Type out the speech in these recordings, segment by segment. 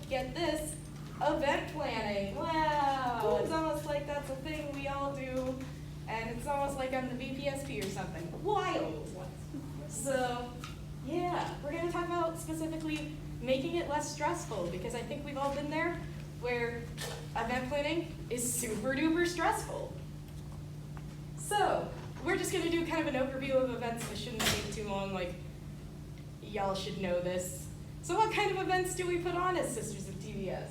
get this, event planning. Wow, it's almost like that's a thing we all do, and it's almost like I'm the VPSP or something. Wild. So, yeah, we're gonna talk about specifically making it less stressful, because I think we've all been there, where event planning is super duper stressful. So, we're just gonna do kind of an overview of events. This shouldn't take too long, like, y'all should know this. So what kind of events do we put on as Sisters of TVS?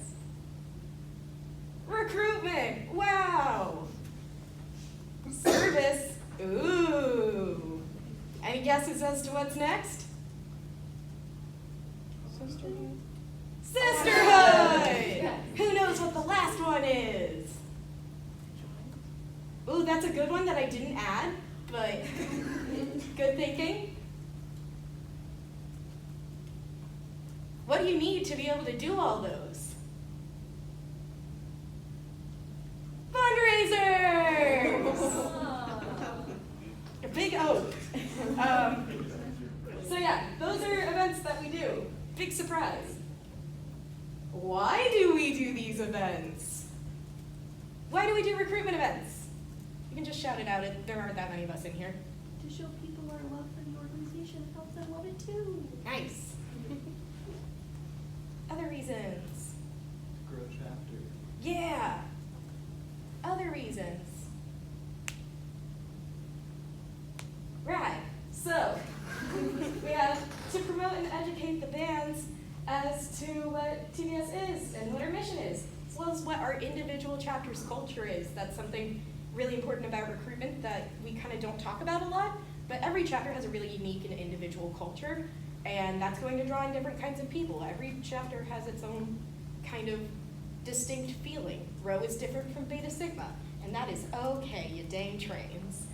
Recruitment, wow. Service, ooh. Any guesses as to what's next? Sisterhood. Sisterhood! Who knows what the last one is? Ooh, that's a good one that I didn't add, but good thinking. What do you need to be able to do all those? Fundraisers! A big O. So yeah, those are events that we do. Big surprise. Why do we do these events? Why do we do recruitment events? You can just shout it out. There aren't that many of us in here. To show people our love for the organization and help them love it too. Nice. Other reasons. Grow chapter. Yeah. Other reasons. Right. So, we have to promote and educate the bands as to what TVS is and what our mission is, as well as what our individual chapter's culture is. That's something really important about recruitment that we kind of don't talk about a lot, but every chapter has a really unique and individual culture, and that's going to draw in different kinds of people. Every chapter has its own kind of distinct feeling. Rho is different from Beta Sigma, and that is okay, you dang trains.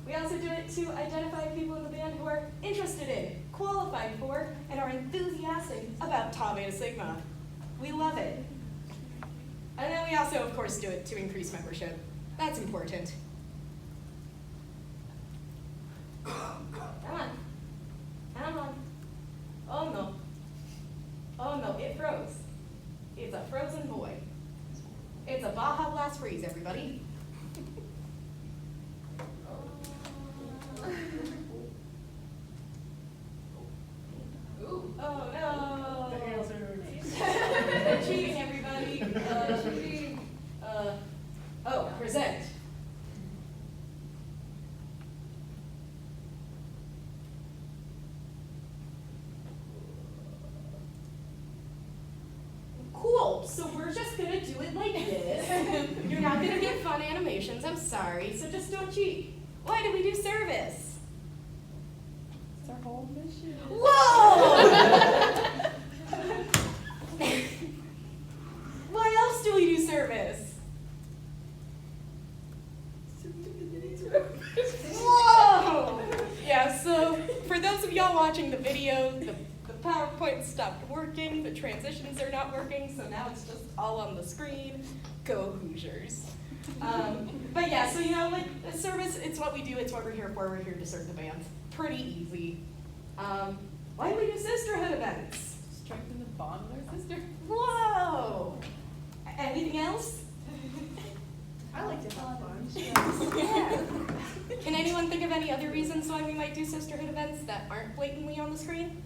We also do it to identify people in the band who are interested in, qualified for, and are enthusiastic about Tau Beta Sigma. We love it. And then we also, of course, do it to increase membership. That's important. Come on. Come on. Oh no. Oh no, it froze. It's a frozen boy. It's a Baja Blast freeze, everybody. Ooh. Oh no. The arrows are They're cheating, everybody. Cheating. Oh, present. Cool. So we're just gonna do it like this. You're not gonna get fun animations. I'm sorry. So just don't cheat. Why do we do service? It's our whole mission. Whoa! Why else do we do service? Whoa! Yeah, so for those of y'all watching the video, the PowerPoint stopped working, the transitions are not working, so now it's just all on the screen. Go Hoosiers. But yeah, so you know, like, service, it's what we do, it's what we're here for. We're here to serve the bands. Pretty easy. Why do we do sisterhood events? Strengthen the bond with our sister. Whoa! Anything else? I like to have fun. Yeah. Can anyone think of any other reasons why we might do sisterhood events that aren't blatantly on the screen?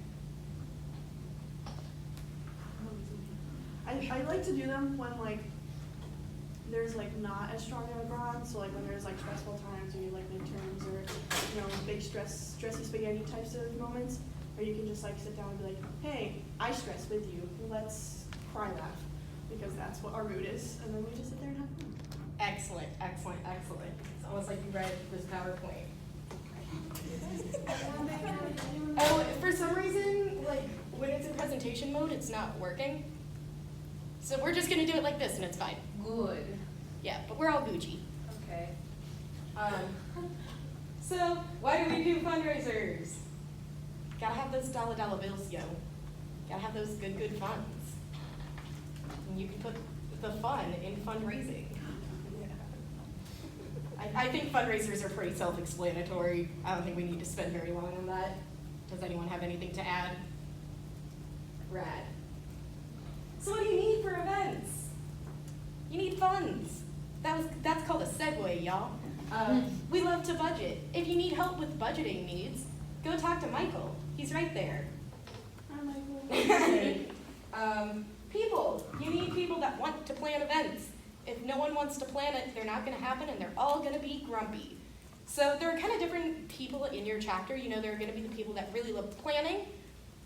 I like to do them when like there's like not as strong of a bond, so like when there's like stressful times or you like midterms or you know big stressy spaghetti types of moments, where you can just like sit down and be like, hey, I stress with you, let's cry laugh, because that's what our mood is, and then we just sit there and have fun. Excellent, excellent, excellent. It's almost like you read this PowerPoint. Oh, for some reason, like when it's in presentation mode, it's not working. So we're just gonna do it like this and it's fine. Good. Yeah, but we're all Gucci. Okay. So why do we do fundraisers? Gotta have those dollar bills, yo. Gotta have those good funds. And you can put the fun in fundraising. I think fundraisers are pretty self-explanatory. I don't think we need to spend very long on that. Does anyone have anything to add? Rad. So what do you need for events? You need funds. That's called a segue, y'all. We love to budget. If you need help with budgeting needs, go talk to Michael. He's right there. Hi, Michael. People. You need people that want to plan events. If no one wants to plan it, they're not going to happen, and they're all going to be grumpy. So there are kind of different people in your chapter. You know, there are going to be the people that really love planning,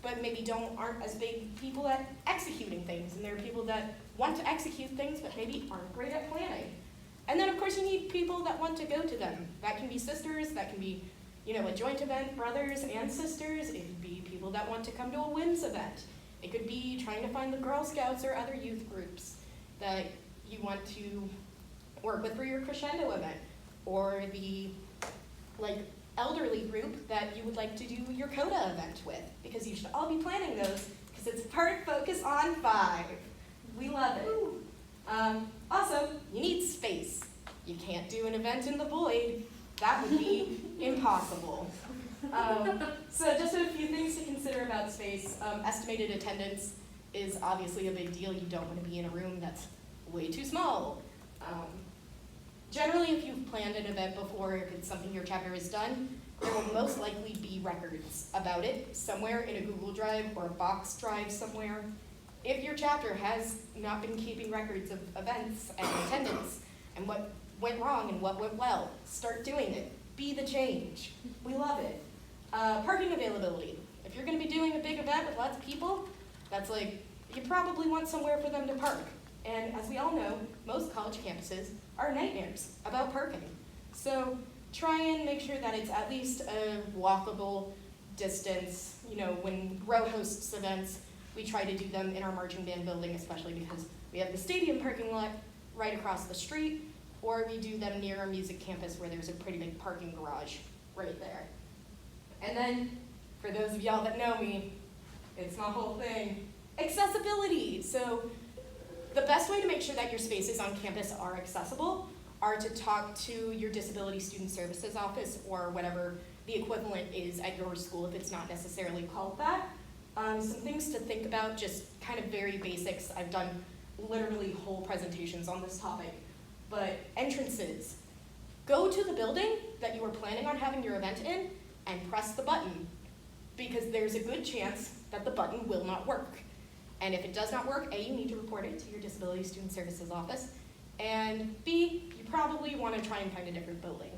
but maybe aren't as big people at executing things. And there are people that want to execute things, but maybe aren't great at planning. And then, of course, you need people that want to go to them. That can be sisters, that can be, you know, a joint event, brothers and sisters. It could be people that want to come to a WIMS event. It could be trying to find the Girl Scouts or other youth groups that you want to work with for your crescendo event, or the elderly group that you would like to do your CODA event with, because you should all be planning those, because it's part Focus on 5. We love it. Also, you need space. You can't do an event in the void. That would be impossible. So just a few things to consider about space. Estimated attendance is obviously a big deal. You don't want to be in a room that's way too small. Generally, if you've planned an event before, if it's something your chapter has done, there will most likely be records about it somewhere in a Google Drive or a Box Drive somewhere. If your chapter has not been keeping records of events and attendance and what went wrong and what went well, start doing it. Be the change. We love it. Parking availability. If you're going to be doing a big event with lots of people, that's you probably want somewhere for them to park. And as we all know, most college campuses are nightmares about parking. So try and make sure that it's at least a walkable distance. You know, when Grow hosts events, we try to do them in our marching band building, especially because we have the stadium parking lot right across the street, or we do them near our music campus where there's a pretty big parking garage right there. And then, for those of y'all that know me, it's my whole thing, accessibility. So the best way to make sure that your spaces on campus are accessible are to talk to your Disability Student Services office or whatever the equivalent is at your school if it's not necessarily called that. Some things to think about, just kind of very basics. I've done literally whole presentations on this topic. But entrances. Go to the building that you were planning on having your event in and press the button, because there's a good chance that the button will not work. And if it does not work, A, you need to report it to your Disability Student Services office, and B, you probably want to try and find a different building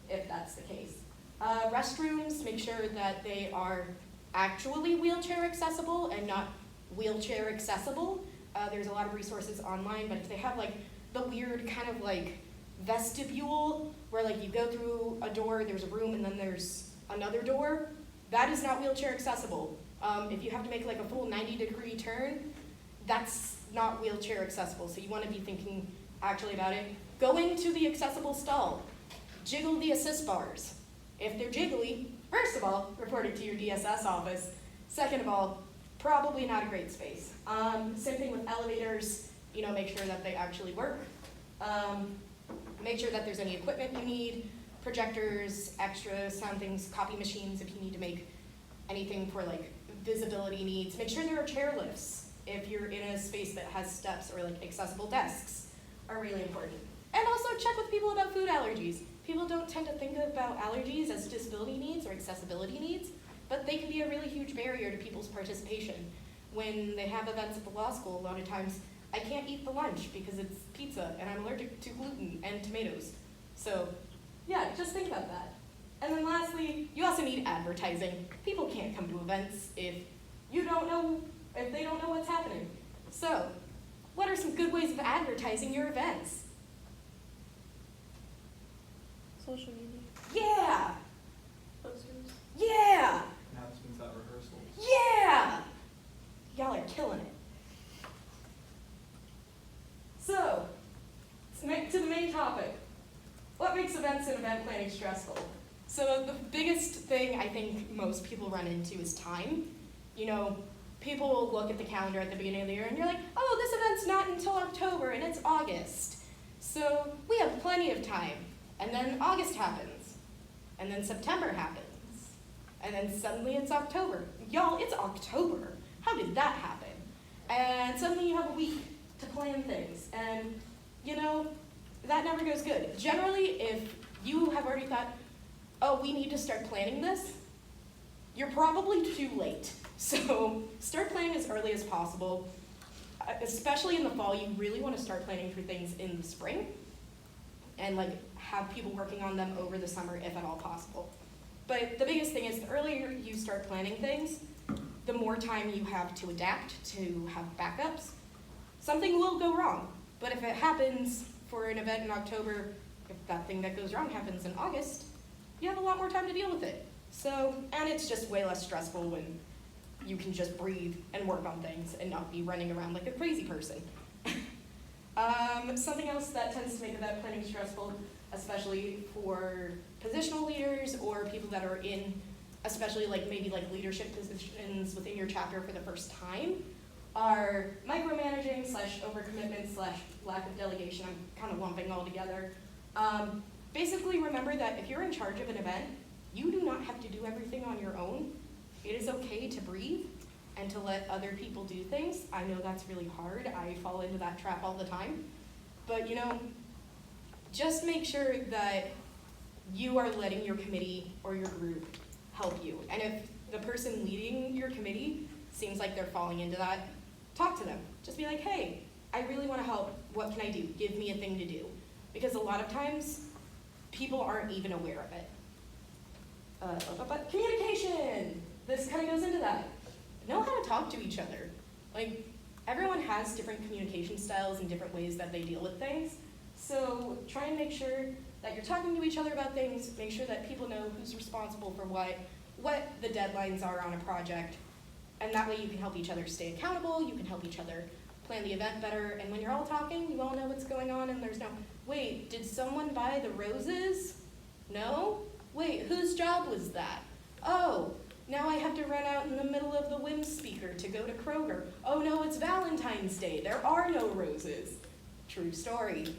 if that's the case. Restrooms, make sure that they are actually wheelchair accessible and not wheelchair accessible. There's a lot of resources online, but if they have the weird kind of vestibule where you go through a door, there's a room, and then there's another door, that is not wheelchair accessible. If you have to make a full 90-degree turn, that's not wheelchair accessible, so you want to be thinking actually about it. Going to the accessible stall. Jiggle the assist bars. If they're jiggly, first of all, report it to your DSS office. Second of all, probably not a great space. Same thing with elevators. Make sure that they actually work. Make sure that there's any equipment you need, projectors, extra sound things, copy machines if you need to make anything for visibility needs. Make sure there are chair lifts if you're in a space that has steps, or accessible desks are really important. And also check with people about food allergies. People don't tend to think about allergies as disability needs or accessibility needs, but they can be a really huge barrier to people's participation. When they have events at the law school, a lot of times I can't eat the lunch because it's pizza and I'm allergic to gluten and tomatoes. So yeah, just think about that. And then lastly, you also need advertising. People can't come to events if they don't know what's happening. So what are some good ways of advertising your events? Social media. Yeah, Posters. yeah, Announcements at rehearsals. yeah! Y'all are killing it. So, to the main topic. What makes events and event planning stressful? So the biggest thing I think most people run into is time. People will look at the calendar at the beginning of the year and you're like, oh, this event's not until October and it's August. So we have plenty of time. And then August happens. And then September happens. And then suddenly it's October. Y'all, it's October. How did that happen? and suddenly you have a week to plan things, and you know, that never goes good. Generally, if you have already thought, oh, we need to start planning this, you're probably too late. So start planning as early as possible. Especially in the fall, you really want to start planning for things in the spring and like have people working on them over the summer if at all possible. But the biggest thing is the earlier you start planning things, the more time you have to adapt, to have backups. Something will go wrong, but if it happens for an event in October, if that thing that goes wrong happens in August, you have a lot more time to deal with it. So, and it's just way less stressful when you can just breathe and work on things and not be running around like a crazy person. Something else that tends to make event planning stressful, especially for positional leaders or people that are in, especially like maybe like leadership positions within your chapter for the first time, are micromanaging / overcommitment / lack of delegation. I'm kind of lumping all together. Basically remember that if you're in charge of an event, you do not have to do everything on your own. It is okay to breathe and to let other people do things. I know that's really hard. I fall into that trap all the time. But you know, just make sure that you are letting your committee or your group help you. And if the person leading your committee seems like they're falling into that, talk to them. Just be like, hey, I really want to help. What can I do? Give me a thing to do. Because a lot of times, people aren't even aware of it. But communication! This kind of goes into that. Know how to talk to each other. Like, everyone has different communication styles and different ways that they deal with things. So try and make sure that you're talking to each other about things, make sure that people know who's responsible for what the deadlines are on a project, and that way you can help each other stay accountable, you can help each other plan the event better, and when you're all talking, you all know what's going on, and there's no, wait, did someone buy the roses? No? Wait, whose job was that? Oh, now I have to run out in the middle of the WIM speaker to go to Kroger. Oh no, it's Valentine's Day, there are no roses. True story.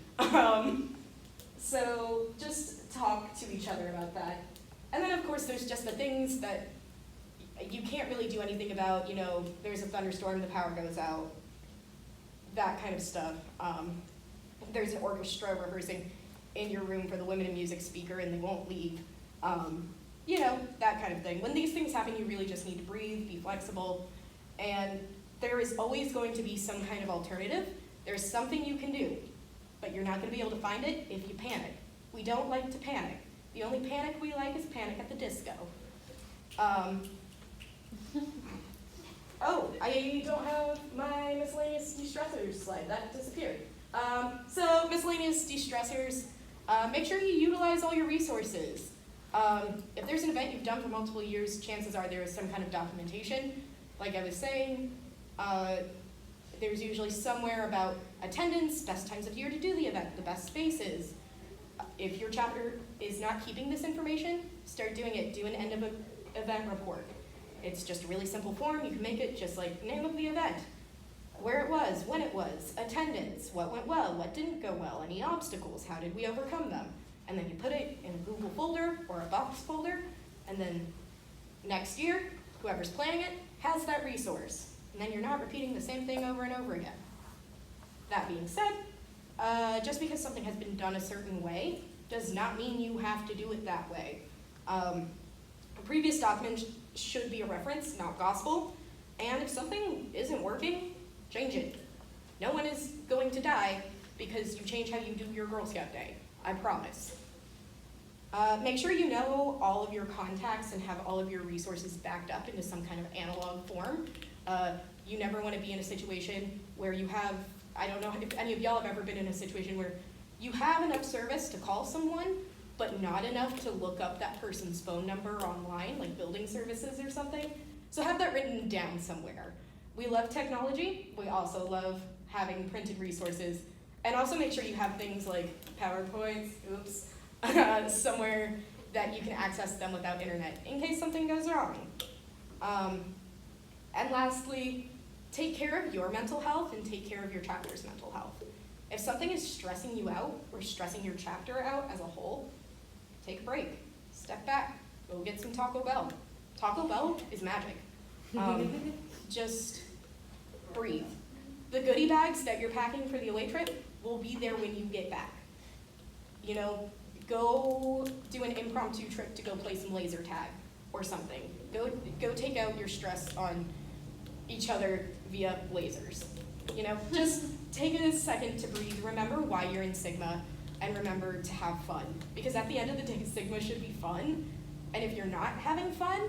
So just talk to each other about that. And then of course there's just the things that you can't really do anything about, you know, there's a thunderstorm, the power goes out, that kind of stuff. There's an orchestra rehearsing in your room for the women in music speaker and they won't leave. You know, that kind of thing. When these things happen, you really just need to breathe, be flexible, and there is always going to be some kind of alternative. There's something you can do, but you're not going to be able to find it if you panic. We don't like to panic. The only panic we like is Panic at the Disco. Oh, I don't have my miscellaneous de-stressors slide. That disappeared. So miscellaneous de-stressors, make sure you utilize all your resources. If there's an event you've done for multiple years, chances are there is some kind of documentation. Like I was saying, there's usually somewhere about attendance, best times of year to do the event, the best spaces. If your chapter is not keeping this information, start doing it. Do an end of event report. It's just a really simple form. You can make it just like name of the event, where it was, when it was, attendance, what went well, what didn't go well, any obstacles, how did we overcome them? And then you put it in a Google folder or a Box folder, and then next year, whoever's planning it has that resource. And then you're not repeating the same thing over and over again. That being said, just because something has been done a certain way does not mean you have to do it that way. A previous document should be a reference, not gospel. And if something isn't working, change it. No one is going to die because you change how you do your Girl Scout Day. I promise. Make sure you know all of your contacts and have all of your resources backed up into some kind of analog form. You never want to be in a situation where you have, I don't know if any of y'all have ever been in a situation where you have enough service to call someone, but not enough to look up that person's phone number online, like building services or something. So have that written down somewhere. We love technology. We also love having printed resources. And also make sure you have things like PowerPoints, somewhere that you can access them without internet in case something goes wrong. And lastly, take care of your mental health and take care of your chapter's mental health. If something is stressing you out or stressing your chapter out as a whole, take a break, step back, go get some Taco Bell. Taco Bell is magic. Just breathe. the goodie bags that you're packing for the away trip will be there when you get back. You know, go do an impromptu trip to go play some laser tag or something. Go take out your stress on each other via lasers. You know, just take a second to breathe. Remember why you're in Sigma, and remember to have fun. Because at the end of the day, Sigma should be fun. And if you're not having fun,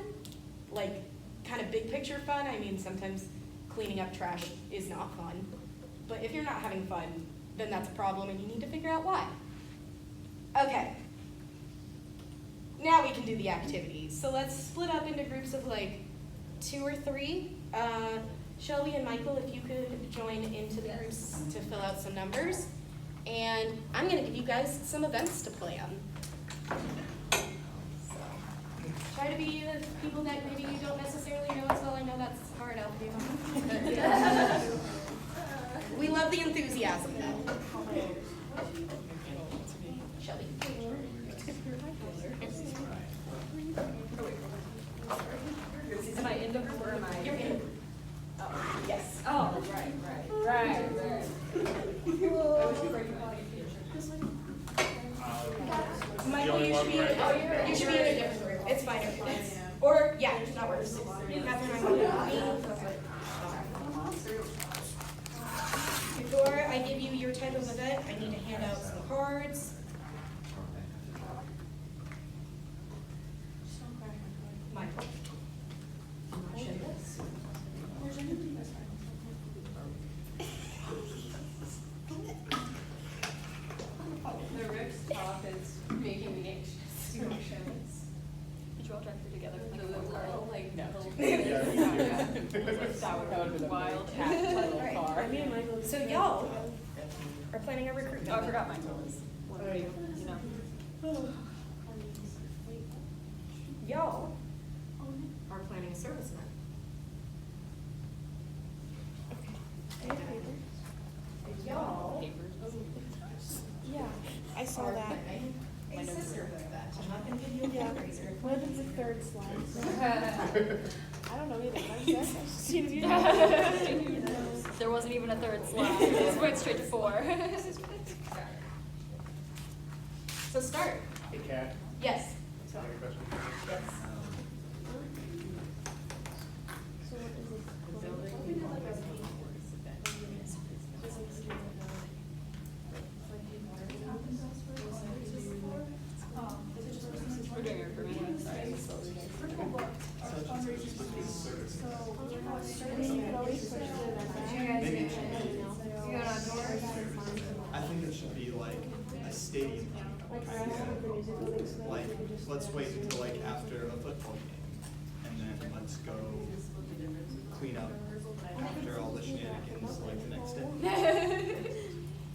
like kind of big picture fun, I mean, sometimes cleaning up trash is not fun. But if you're not having fun, then that's a problem and you need to figure out why. Okay. Now we can do the activities. So let's split up into groups of like 2 or 3. Shelby and Michael, if you could join into the groups to fill out some numbers. And I'm gonna give you guys some events to plan. So, try to be the people that maybe you don't necessarily know as well. I know that's hard out there. We love the enthusiasm though. Shelby. Am I in the group or am I? You're in. Oh, yes. Oh, right. Michael, you should be in a different group. It's fine if it's, or, yeah, that works. Catherine, I'm going Before I give you your type of event, I need to hand out some cards. Michael. The Rick's talk is making me anxious. Did you all drive through together? Like, no. That would be wild. Car. So y'all are planning a recruitment. Oh, I forgot mine was. What are you? You know. Y'all are planning a service event. Y'all Yeah, I saw are that. planning a sisterhood event. I'm not gonna give you a Yeah. fundraiser. What if it's a third slide? I don't know either, but I'm just asking you. There wasn't even a third slide. It went straight to 4. So start. Hey, Kat, Yes. I have a question. Yes. So what is it? We're doing it for me. I think it should be like a stadium. Like, let's wait until like after a football game, and then let's go clean up after all the shenanigans like the next day.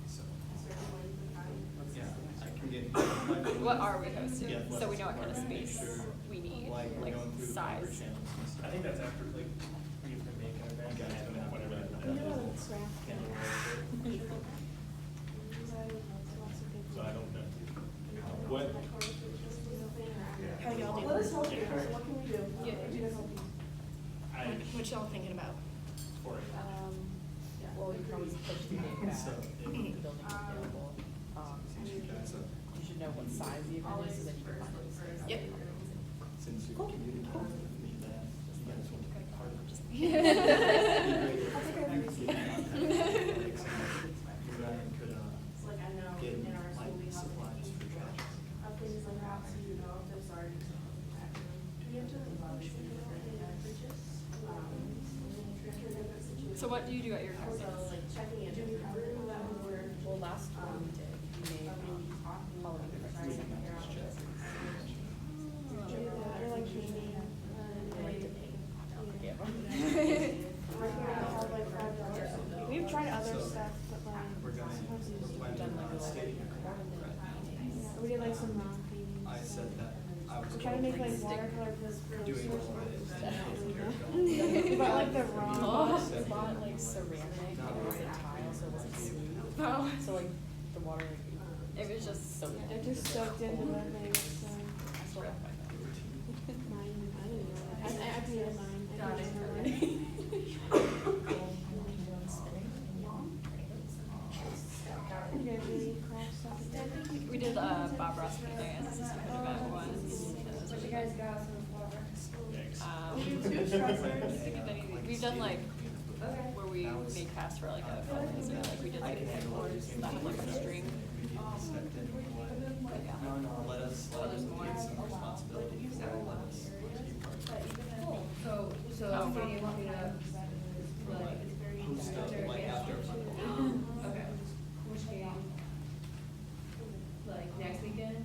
So, yeah, I can get. What are we hosting? Yeah, So we know what kind of make space sure, we need, like, we're like going through the proper size. channels and stuff. I think that's after, like, we have to make an event, You guys and have whatever that You know, is. it's wrapped. So I don't know. What, How y'all Let us do? help you. What can we do? Yeah. What can we help you? What y'all thinking about? for it. Well, you can always push the date back, So, if the building is available. since you guys have, You should know what size the event is, so that you can find the space. Yep. since you communicated with me that you guys want to be part of it. Like I know Get in our school we like have supplies for trash. things like that, so you know if there's already something happening. Do we have to push people in bridges? So what do you do at your So campus? like checking it, do we have room that we're? Well, last one we did, we made, Halloween decorations. Or like painting. We've tried other So, stuff, but like We're gonna, sometimes we just we're don't. planning on stadium. We did like some rock paintings. I said that I was We tried to make like going watercolor doing posters. all of it. But like the wrong. We bought like ceramic, and it was a tile, so it wasn't smooth. Oh. So like, the water, like, It was just so. It just soaked into the thing, so. I still have my phone. Mine, I didn't know that. I painted mine. I Got it. painted mine. like Okay. where we made casts for like a film music, like we did like boards that had like a string. Stepped in and were like, no, let us take some responsibility for that, let us be part of it. So do you want me to, like, Who's the, like, after a football? okay, which game? Like, next weekend?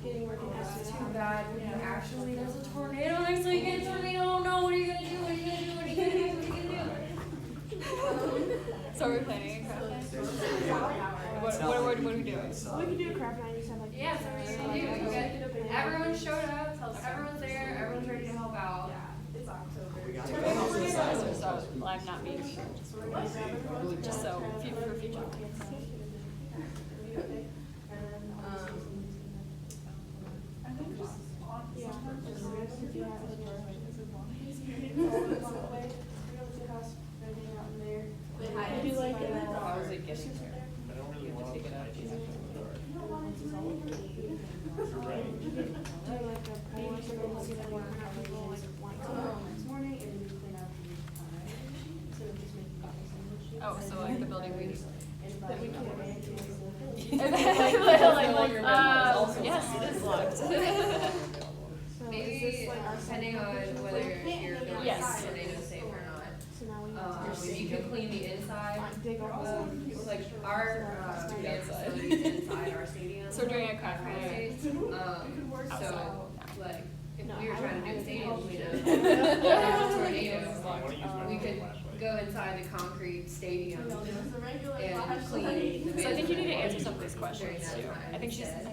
Getting working out. That's too bad, actually, there's a tornado next weekend, so we don't know, what are you gonna do, what are you gonna do, what are you gonna do, what are you gonna do? So we're planning a craft night? What It's not are like we doing? get We inside. could do a craft night, just have like. Yeah, so we're gonna do, you guys, everyone showed up, everyone's there, everyone's ready to help out. It's October. We got So I'm not being just so for future. Maybe like How is it getting there? I don't really You have want to take it out. to You're right. Oh, so like the building we just. That we can Yes, it is locked. Maybe, depending on whether you're feeling Yes. tornado safe or not. So now we have to If you can clean the inside, dig up. like our, The dance outside. facilities inside our stadium. So we're doing a craft night. So, outside. like, if we were trying to do a stadium Yeah. cleanup, I tornadoes, want to use my we could flashlight. go inside the concrete stadium and clean the So I think you need to basement answer some of these during questions that too. time I think instead.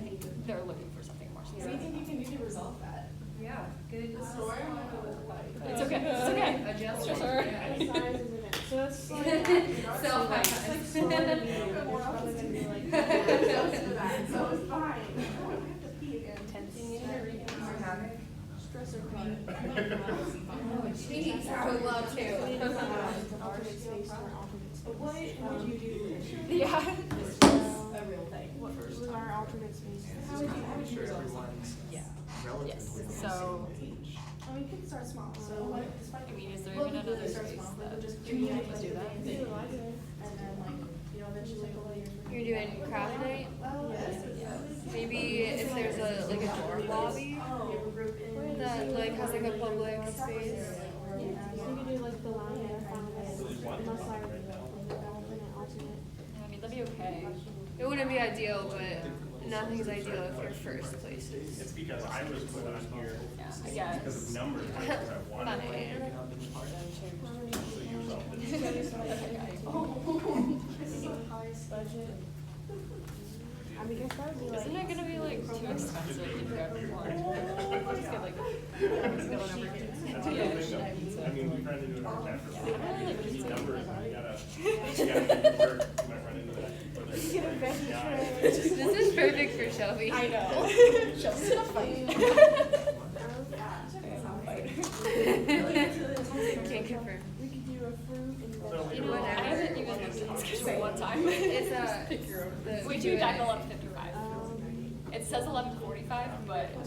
they're looking for something more What do you specific. think you can do to resolve that? Yeah, good. It's okay, it's okay. Adjust. Sure, sure. Yeah. So it's like. Self-hygiene. So it's fine. Stress or Jeez, I would love to. What would you do? Yeah. What was our alternate space? Just kind of make sure everyone's Yes, relatively on the so, same page. We could start small, so. I mean, is there even another space that we could do that? And then like, you know, eventually. You're doing craft night? Yes. Maybe if there's a, like a dorm lobby that like has like a public space. So you could do like the line and unless I alternate. I mean, that'd be okay. It wouldn't be ideal, but nothing's ideal if your first place is. It's because I was put on here Yeah, I because guess. of numbers, because I wanted to. Funny. So use all the. Highest budget. I mean, it's probably like. Isn't it gonna be like too expensive if you have more? Just get like, just get whatever. That's the other thing though. I mean, we tried to do it our after. You need numbers, and you gotta be sure you might run into that. whether it's Get a like, veggie yeah, tray. This is perfect for Shelby. I know. Just a fight. Can't confirm. We could do a fruit and So veggie. we You know were- what, I haven't even looked at this schedule one time. It's Pick your own. the We do back Q&A. 11:55. It says 11:45, but we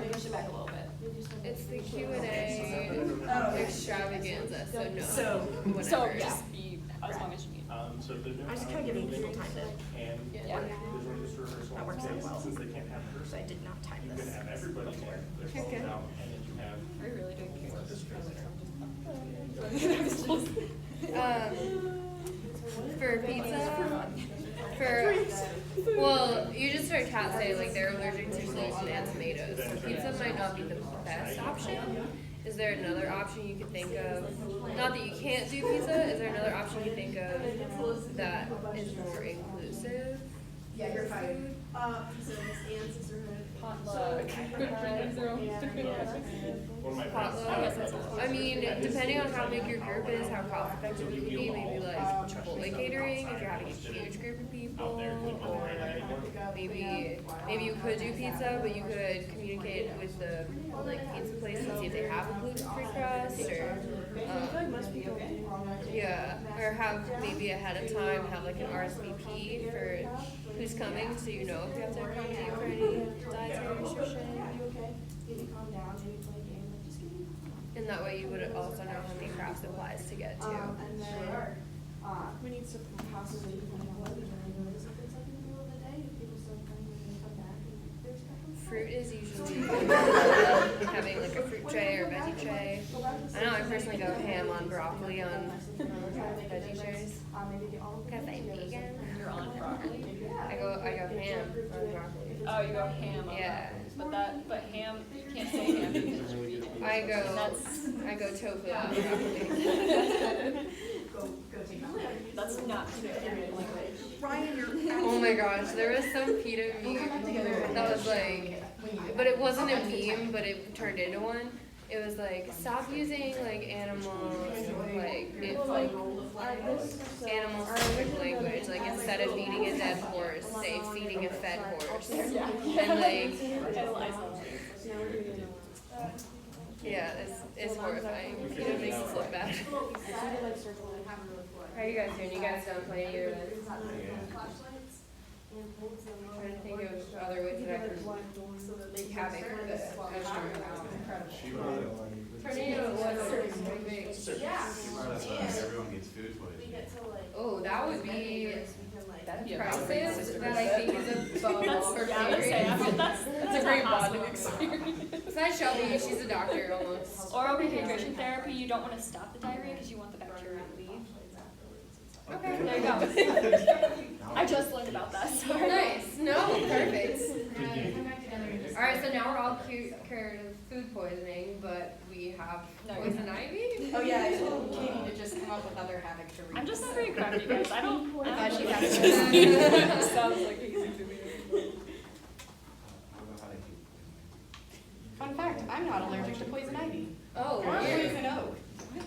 push it back a little bit. It's the Q&A extravaganza, so no, So whatever. just be as long as you need. So if they're doing. I just kinda giving people time to- And Yeah. there's room just rehearsal. That works out well. Since they can't have rehearsal. I did not time You this can have everybody there, they're Okay. closed out, and then you have. Are we really doing orchestras there. For pizza, well, you just heard Kat say like they're allergic to gluten and tomatoes, so pizza might not be the best option. Is there another option you could think of? Not that you can't do pizza, is there another option you think of that is more inclusive? Yeah, you're fine. Potluck. One of my friends. Potluck. I mean, depending on how big your group is, how cost effective you can be, maybe like Chipotle catering if you're having a huge group of people, or maybe you could do pizza, but you could communicate with the like pizza place and see if they have a gluten-free crust, or Most people do. yeah, or have maybe ahead of time have like an RSVP for who's coming, so you know if you have to accommodate for any dietary restriction. You okay? Maybe calm down, maybe play a game, like just give me. And that way you would also know how many craft supplies to get too. And then, we need some houses that you can have if it's like in the middle of the day, if people start coming and they come back and there's stuff on the Fruit side. is usually having like a fruit tray or veggie tray. I know I personally go ham on broccoli on veggie trays. Maybe get all of Because them I'm together. vegan. You're on broccoli? I go ham on broccoli. Oh, you go ham on Yeah. broccoli. But ham, you can't say ham because you're vegan. I go tofu on broccoli. That's not true. Ryan, you're. Oh my gosh, there was some PETA meme that was like, but it wasn't a meme, but it turned into one. It was like, stop using like animal, like, it's like animal specific language. Like instead of feeding a dead horse, say feeding a fed horse. And like, yeah, it's horrifying. It makes us look bad. How are you guys doing? You guys don't play either of this? I'm trying to think of other ways that I could wreak havoc, but I don't know. Tornado was big. Everyone gets food poisoning. Oh, that would be That'd be a crisis that I think is a bonus for Yeah, I would say, that's It's a great bonding experience. Besides Shelby, she's a doctor almost. Oral rehydration therapy, you don't want to stop the diarrhea because you want the bacteria to leave. Okay. There you go. I just learned about that, sorry. Nice. No, perfect. Alright, so now we're all cured of food poisoning, but we have poison ivy? Oh yeah, I told Katie to just come up with other havoc to read. I'm just not very crafty, guys. I don't thought she really had Sounds like easy to me. Fun fact, I'm not allergic to poison ivy. Oh, Or weird. poison oak.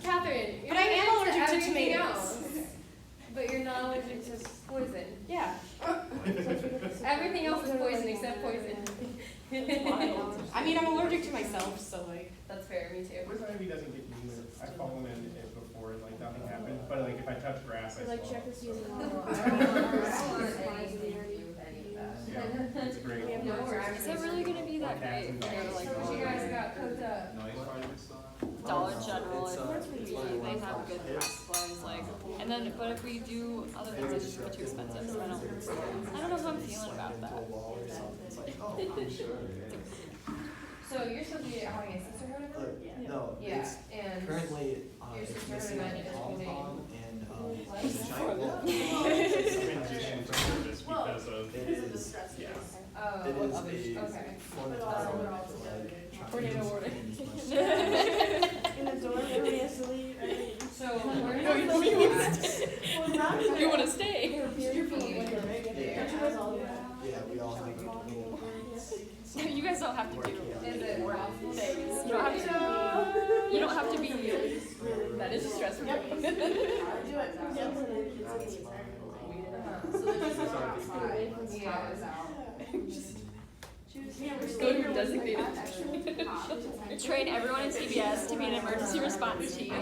Catherine, you're But I am allergic to allergic to everything tomatoes. else. But you're not allergic to poison. Yeah. Everything else is poison except poison. I mean, I'm allergic to myself, so like. That's fair, me too. Poison ivy doesn't get me, I've fallen in it before and like nothing happened, but like if I touch grass, I Like swallow. check the season. Yeah, it's great. No, we're actually. Is it really gonna be that Cats great? and to go to, dogs. like, So what you guys got cooked up? Noise projects on? Dollar General, It's, they have good craft supplies, like, and then, but if we do other things, it's just gonna be too expensive, so I don't know how I'm feeling about that. So you're supposed to be having a sisterhood event? No, Yeah, it's and currently, your it's sister missing had a it pom as pom and, What? there's a giant wolf. I've been doing this because of, It is, yeah. oh, it is okay. a fun environment to like try Tornado to warning. use as much. In the dorm, everybody has to leave. So we're not going to You wanna stay? Yeah, we all have little. You guys don't have to do Is it possible? things, you don't have to, you don't have to be, That is a stressful job. Just go to your designated. train everyone in CBS to be an emergency response team.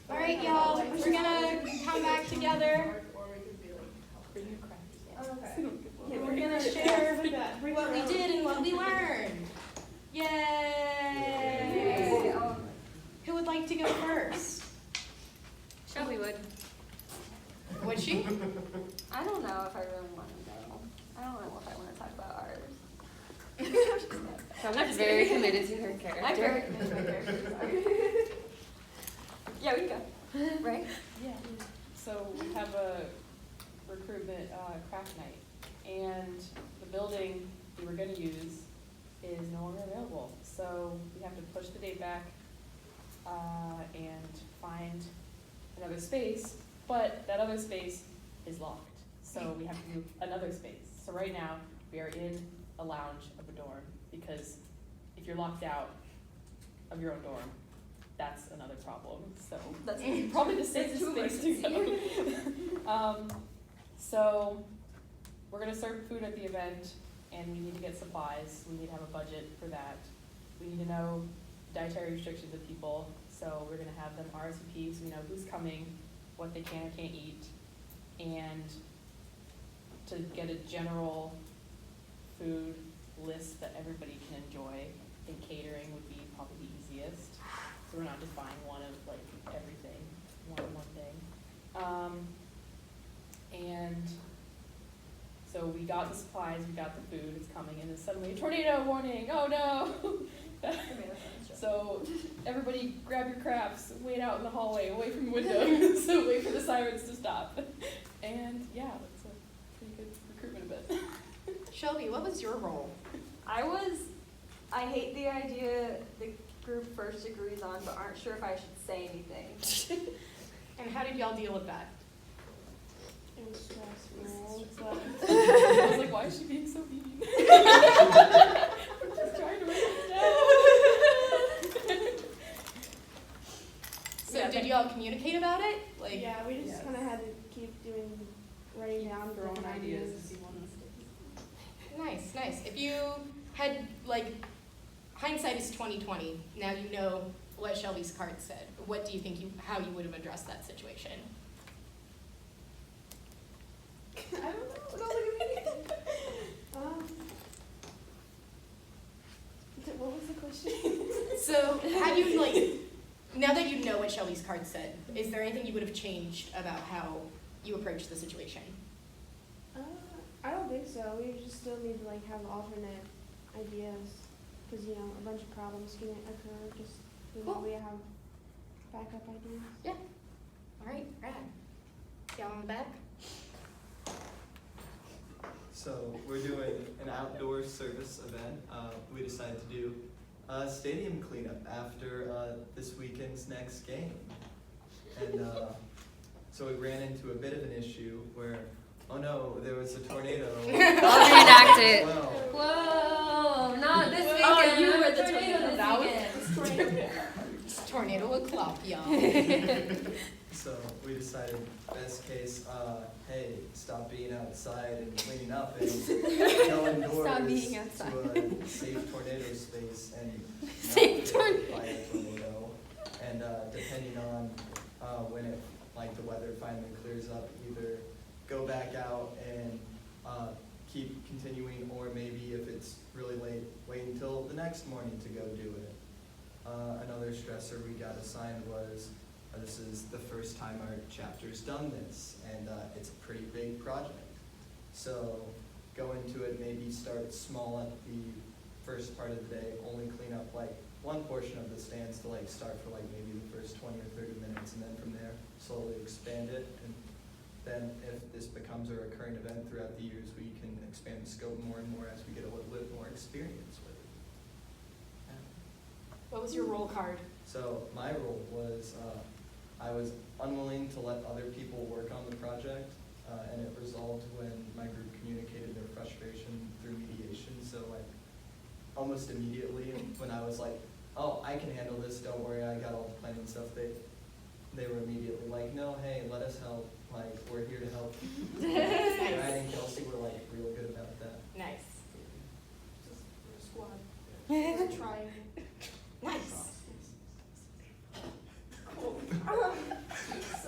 All right, y'all, we're gonna come back together. And we're gonna share what we did and what we learned. Yay! Who would like to go first? Shelby would. Would she? I don't know if I really want to know. I don't know if I want to talk about ours. I'm very committed to her I'm character. very committed to my character. Yeah, we can go. Right? Yeah, so we have a recruitment craft night, and the building we were gonna use is no longer available. So we have to push the date back and find another space, but that other space is locked. So we have to do another space. So right now, we are in a lounge of a dorm, because if you're locked out of your own dorm, that's another problem. So That's probably the safest two place to go. So we're gonna serve food at the event, and we need to get supplies. We need to have a budget for that. We need to know dietary restrictions of people. So we're gonna have them RSVP, so we know who's coming, what they can and can't eat, and to get a general food list that everybody can enjoy. think catering would be probably the easiest, so we're not just buying one of like everything, one thing. And so we got the supplies, we got the food, it's coming, and then suddenly tornado warning, oh no! So everybody grab your crafts, wait out in the hallway, away from the windows, so wait for the sirens to stop. And yeah, that's a pretty good recruitment event. Shelby, what was your role? I hate the idea the group first agrees on, but aren't sure if I should say anything. And how did y'all deal with that? It was stressful, but I was like, why is she being so mean? I'm just trying to write it down. So did y'all communicate about it? Like, yeah, we just kind of had to keep writing down Throwing different ideas to see one of the nice, nice. If you had, like, hindsight is 20/20. Now you know what Shelby's card said. What do you think how you would have addressed that situation? I don't know. Don't look at me. What was the question? So have you, like, now that you know what Shelby's card said, is there anything you would have changed about how you approached the situation? I don't think so. We just still need to like have alternate ideas because a bunch of problems can occur. Just Cool. we have backup ideas. Yeah. All right, rad. Y'all on the back? So we're doing an outdoor service event. We decided to do a stadium cleanup after this weekend's next game. And so we ran into a bit of an issue where, oh no, there was a tornado. I'll reenact it. Well, Whoa, not this weekend. Oh, you were the tornado tornado. this weekend. Tornado o'clock, y'all. so we decided, best case, hey, stop being outside and cleaning up and go indoors Stop being outside. to a safe tornado space and Safe not get hit by a tornado. And depending on when it, like the weather finally clears up, either go back out and keep continuing, or maybe if it's really late, wait until the next morning to go do it. Another stressor we got assigned was, this is the first time our chapter's done this, and it's a pretty big project. So go into it, maybe start small at the first part of the day, only clean up like one portion of the stands to like start for like maybe the first 20 or 30 minutes, and then from there slowly expand it. And then if this becomes a recurring event throughout the years, we can expand the scope more and more as we get a little bit more experience with it. What was your role card? So my role was, I was unwilling to let other people work on the project, and it resolved when my group communicated their frustration through mediation. So like almost immediately when I was like, oh, I can handle this, don't worry, I got all the planning stuff, they were immediately like, no, hey, let us help, like, we're here to help. Ryan and Kelsey were like real good about that. Nice. Just we're a squad. We're trying. Nice. Cool.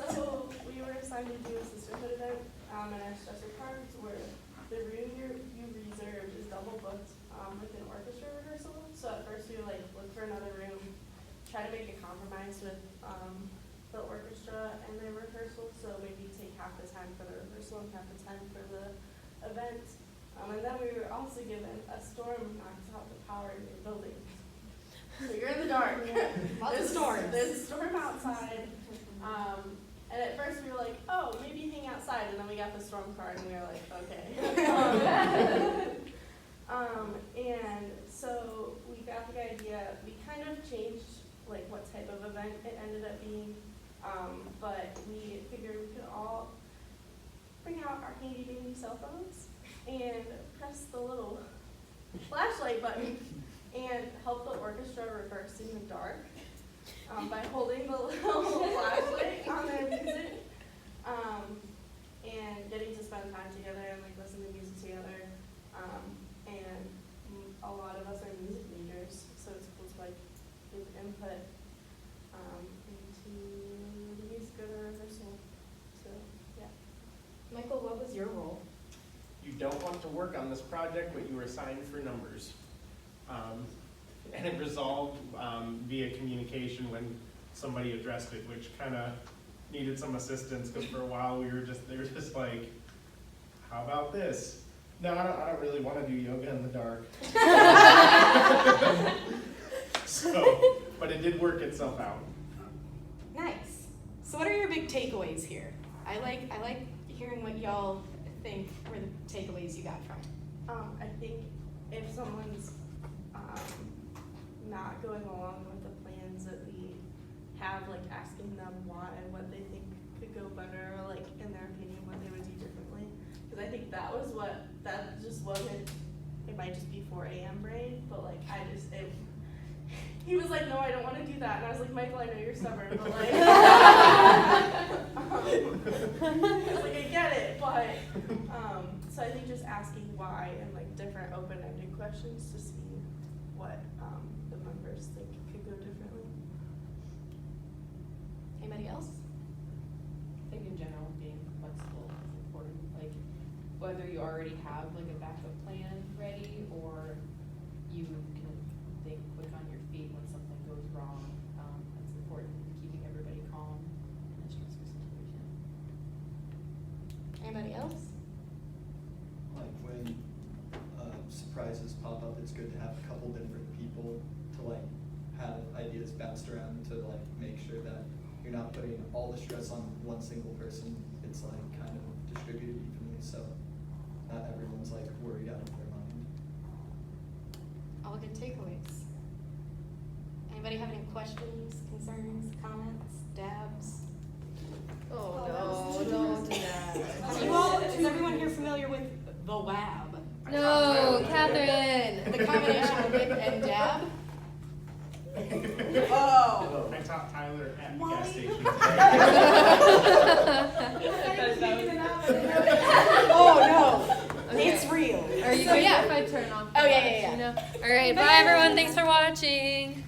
So we were assigned to do a sisterhood event, and our stressor cards were the room you reserved is double booked with an orchestra rehearsal. So at first we like looked for another room, try to make a compromise with the orchestra and the rehearsal. So maybe take half the time for the rehearsal and half the time for the event. And then we were also given a storm knocks out the power in your building. So you're in the dark. Lots of storms. There's a storm outside. And at first we were like, oh, maybe hang outside. And then we got the storm card and we were like, okay. And so we got the idea. We kind of changed like what type of event it ended up being. But we figured we could all bring out our handy dandy cell phones and press the little flashlight button and help the orchestra reverse in the dark by holding the little flashlight on their music and getting to spend time together and like listen to music together. And a lot of us are music majors, so it's cool to like give input into the music of the rehearsal. So yeah. Michael, what was your role? You don't want to work on this project, but you were assigned for numbers. and it resolved via communication when somebody addressed it, which kind of needed some assistance, because for a while they were just like, how about this? No, I don't really want to do yoga in the dark. So, but it did work itself out. Nice. So what are your big takeaways here? I like hearing what y'all think were the takeaways you got from it. I think if someone's not going along with the plans that we have, like asking them why, what they think could go better, or like in their opinion what they would do differently. Because I think that just wasn't, it might just be 4 a.m. brain, but like he was like, no, I don't want to do that. And I was like, Michael, I know you're stubborn, but like, I was like, I get it, but, so I think just asking why and like different open-ended questions to see what the members think could go differently. Anybody else? I think in general, being flexible is important. Like, whether you already have like a backup plan ready, or you can think quick on your feet when something goes wrong. That's important, keeping everybody calm in a stressful situation. Anybody else? Like when surprises pop up, it's good to have a couple different people to like have ideas bounced around to like make sure that you're not putting all the stress on one single person. It's like kind of distributed evenly, so not everyone's like worried out of their mind. All good takeaways. Anybody have any questions, concerns, comments, dabs? Oh, no, don't do that. Is everyone here familiar with the WAB? No, Catherine. The combination of WIP and dab? Oh. I taught Tyler at the Why? gas station Oh no, Okay. it's real. Are you So, good yeah. if I turn off? Oh, the yeah, lights, yeah, yeah. you know? All right, bye everyone. Thanks for watching.